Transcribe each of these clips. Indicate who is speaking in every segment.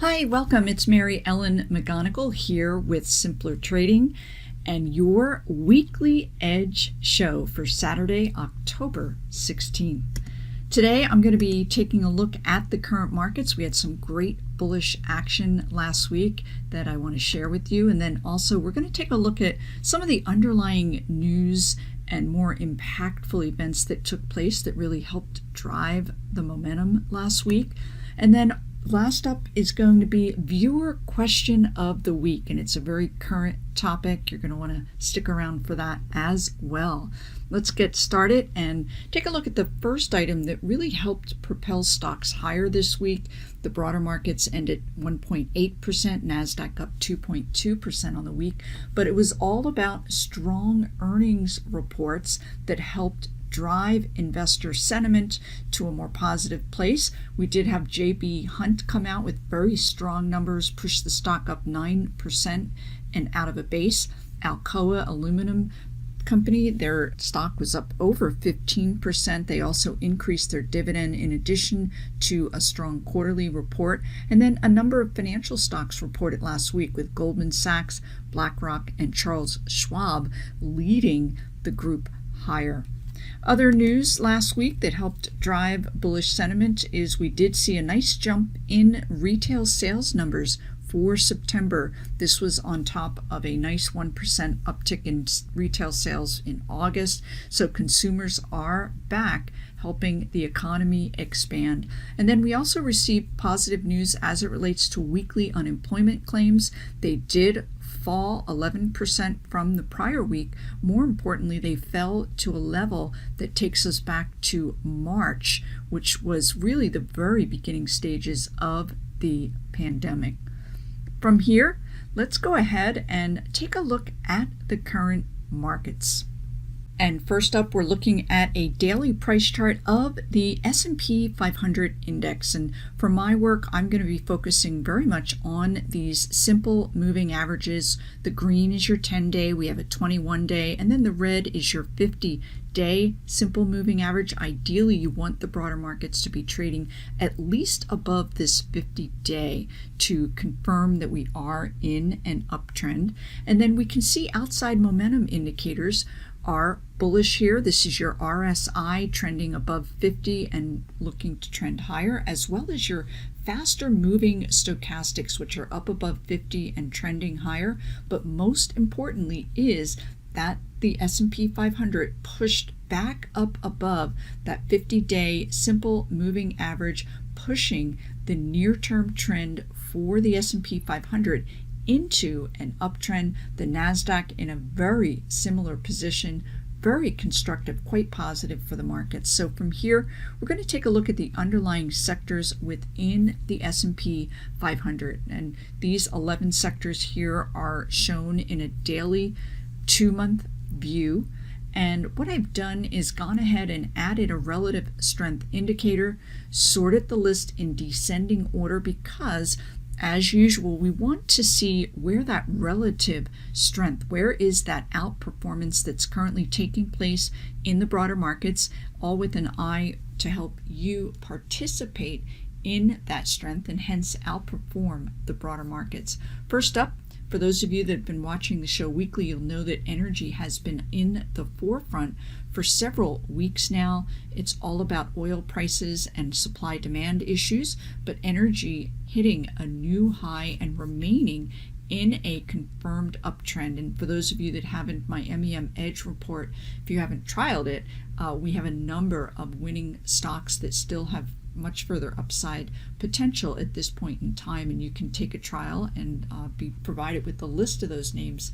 Speaker 1: Hi, welcome. It's Mary Ellen McGonigal here with Simpler Trading and your weekly Edge show for Saturday, October 16th. Today, I'm going to be taking a look at the current markets. We had some great bullish action last week that I want to share with you. And then also, we're going to take a look at some of the underlying news and more impactful events that took place that really helped drive the momentum last week. And then last up is going to be viewer question of the week, and it's a very current topic. You're going to want to stick around for that as well. Let's get started and take a look at the first item that really helped propel stocks higher this week. The broader markets ended 1.8%, NASDAQ up 2.2% on the week, but it was all about strong earnings reports that helped drive investor sentiment to a more positive place. We did have J.B. Hunt come out with very strong numbers, push the stock up 9% and out of a base. Alcoa Aluminum Company, their stock was up over 15%. They also increased their dividend in addition to a strong quarterly report. And then a number of financial stocks reported last week with Goldman Sachs, BlackRock, and Charles Schwab leading the group higher. Other news last week that helped drive bullish sentiment is we did see a nice jump in retail sales numbers for September. This was on top of a nice 1% uptick in retail sales in August. So consumers are back, helping the economy expand. And then we also received positive news as it relates to weekly unemployment claims. They did fall 11% from the prior week. More importantly, they fell to a level that takes us back to March, which was really the very beginning stages of the pandemic. From here, let's go ahead and take a look at the current markets. And first up, we're looking at a daily price chart of the S&P 500 index. And for my work, I'm going to be focusing very much on these simple moving averages. The green is your 10-day, we have a 21-day, and then the red is your 50-day simple moving average. Ideally, you want the broader markets to be trading at least above this 50-day to confirm that we are in an uptrend. And then we can see outside momentum indicators are bullish here. This is your RSI trending above 50 and looking to trend higher, as well as your faster moving stochastics, which are up above 50 and trending higher. But most importantly is that the S&P 500 pushed back up above that 50-day simple moving average, pushing the near-term trend for the S&P 500 into an uptrend. The NASDAQ in a very similar position, very constructive, quite positive for the markets. So from here, we're going to take a look at the underlying sectors within the S&P 500. And these 11 sectors here are shown in a daily 2-month view. And what I've done is gone ahead and added a relative strength indicator, sorted the list in descending order because as usual, we want to see where that relative strength, where is that outperformance that's currently taking place in the broader markets, all with an eye to help you participate in that strength and hence outperform the broader markets. First up, for those of you that have been watching the show weekly, you'll know that energy has been in the forefront for several weeks now. It's all about oil prices and supply-demand issues, but energy hitting a new high and remaining in a confirmed uptrend. And for those of you that haven't, my MEM Edge report, if you haven't trialed it, we have a number of winning stocks that still have much further upside potential at this point in time, and you can take a trial and be provided with the list of those names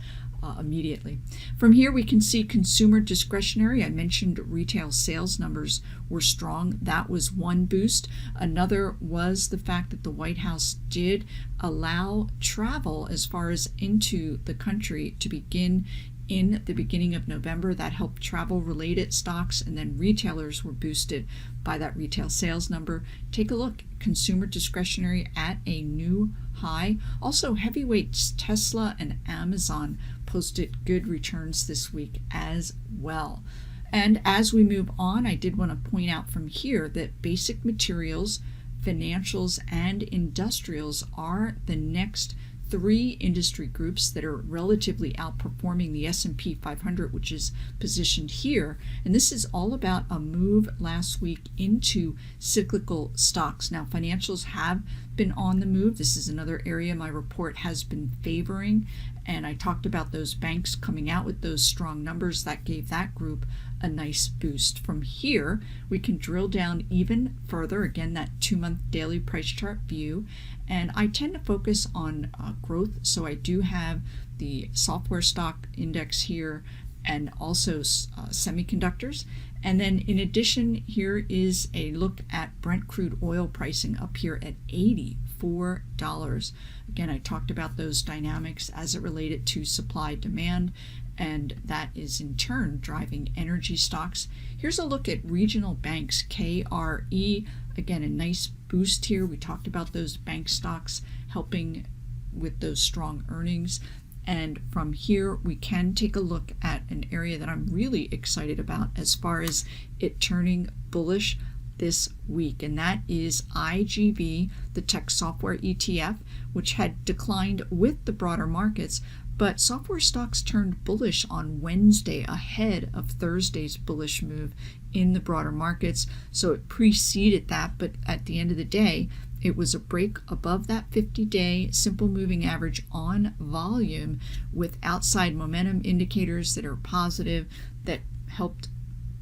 Speaker 1: immediately. From here, we can see consumer discretionary. I mentioned retail sales numbers were strong. That was one boost. Another was the fact that the White House did allow travel as far as into the country to begin in the beginning of November. That helped travel-related stocks, and then retailers were boosted by that retail sales number. Take a look, consumer discretionary at a new high. Also, heavyweights Tesla and Amazon posted good returns this week as well. And as we move on, I did want to point out from here that basic materials, financials, and industrials are the next three industry groups that are relatively outperforming the S&P 500, which is positioned here. And this is all about a move last week into cyclical stocks. Now, financials have been on the move. This is another area my report has been favoring. And I talked about those banks coming out with those strong numbers that gave that group a nice boost. From here, we can drill down even further. Again, that 2-month daily price chart view. And I tend to focus on growth. So I do have the software stock index here and also semiconductors. And then in addition, here is a look at Brent crude oil pricing up here at $84. Again, I talked about those dynamics as it related to supply demand, and that is in turn driving energy stocks. Here's a look at regional banks, KRE. Again, a nice boost here. We talked about those bank stocks helping with those strong earnings. And from here, we can take a look at an area that I'm really excited about as far as it turning bullish this week, and that is IGV, the tech software ETF, which had declined with the broader markets, but software stocks turned bullish on Wednesday ahead of Thursday's bullish move in the broader markets. So it preceded that, but at the end of the day, it was a break above that 50-day simple moving average on volume with outside momentum indicators that are positive that helped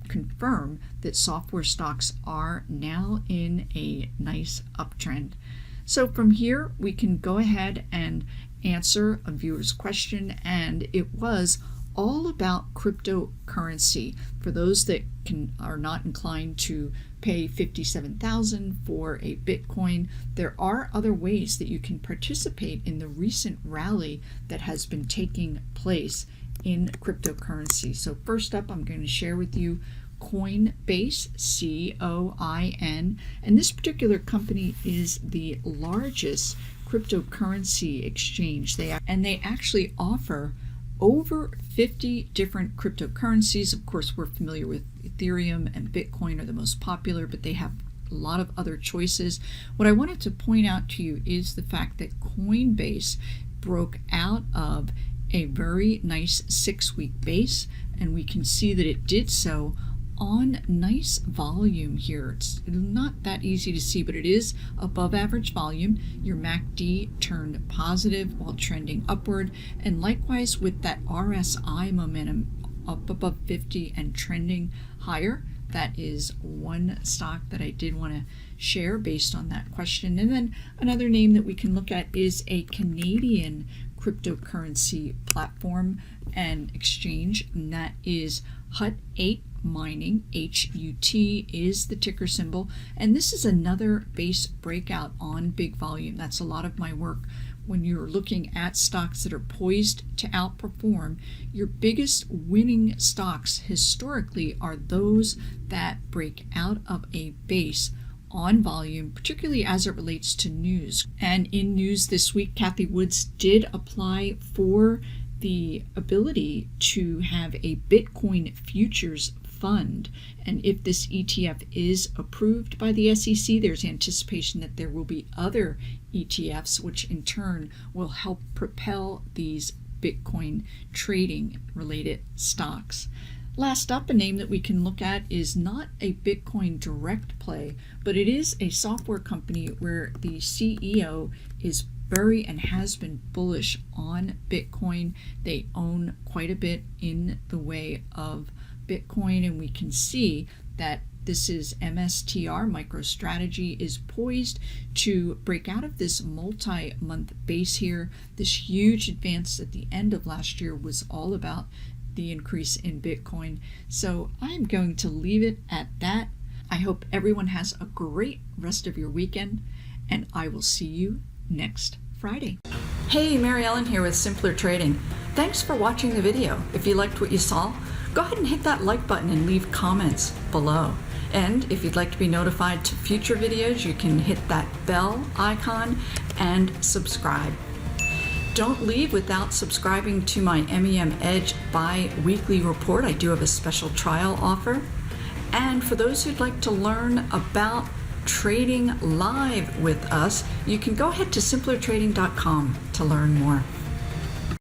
Speaker 1: confirm that software stocks are now in a nice uptrend. So from here, we can go ahead and answer a viewer's question, and it was all about cryptocurrency. For those that are not inclined to pay $57,000 for a Bitcoin, there are other ways that you can participate in the recent rally that has been taking place in cryptocurrency. So first up, I'm going to share with you Coinbase, COIN, and this particular company is the largest cryptocurrency exchange. They actually offer over 50 different cryptocurrencies. Of course, we're familiar with Ethereum and Bitcoin are the most popular, but they have a lot of other choices. What I wanted to point out to you is the fact that Coinbase broke out of a very nice 6-week base, and we can see that it did so on nice volume here. It's not that easy to see, but it is above average volume. Your MACD turned positive while trending upward, and likewise with that RSI momentum up above 50 and trending higher. That is one stock that I did want to share based on that question. And then another name that we can look at is a Canadian cryptocurrency platform and exchange, and that is Hut8 Mining. HUT is the ticker symbol, and this is another base breakout on big volume. That's a lot of my work. When you're looking at stocks that are poised to outperform, your biggest winning stocks historically are those that break out of a base on volume, particularly as it relates to news. And in news this week, Cathie Woods did apply for the ability to have a Bitcoin futures fund. And if this ETF is approved by the SEC, there's anticipation that there will be other ETFs, which in turn will help propel these Bitcoin trading related stocks. Last up, a name that we can look at is not a Bitcoin direct play, but it is a software company where the CEO is very and has been bullish on Bitcoin. They own quite a bit in the way of Bitcoin, and we can see that this is MSTR, MicroStrategy, is poised to break out of this multi-month base here. This huge advance at the end of last year was all about the increase in Bitcoin. So I'm going to leave it at that. I hope everyone has a great rest of your weekend, and I will see you next Friday. Hey, Mary Ellen here with Simpler Trading. Thanks for watching the video. If you liked what you saw, go ahead and hit that like button and leave comments below. And if you'd like to be notified to future videos, you can hit that bell icon and subscribe. Don't leave without subscribing to my MEM Edge bi-weekly report. I do have a special trial offer. And for those who'd like to learn about trading live with us, you can go ahead to simplertrading.com to learn more.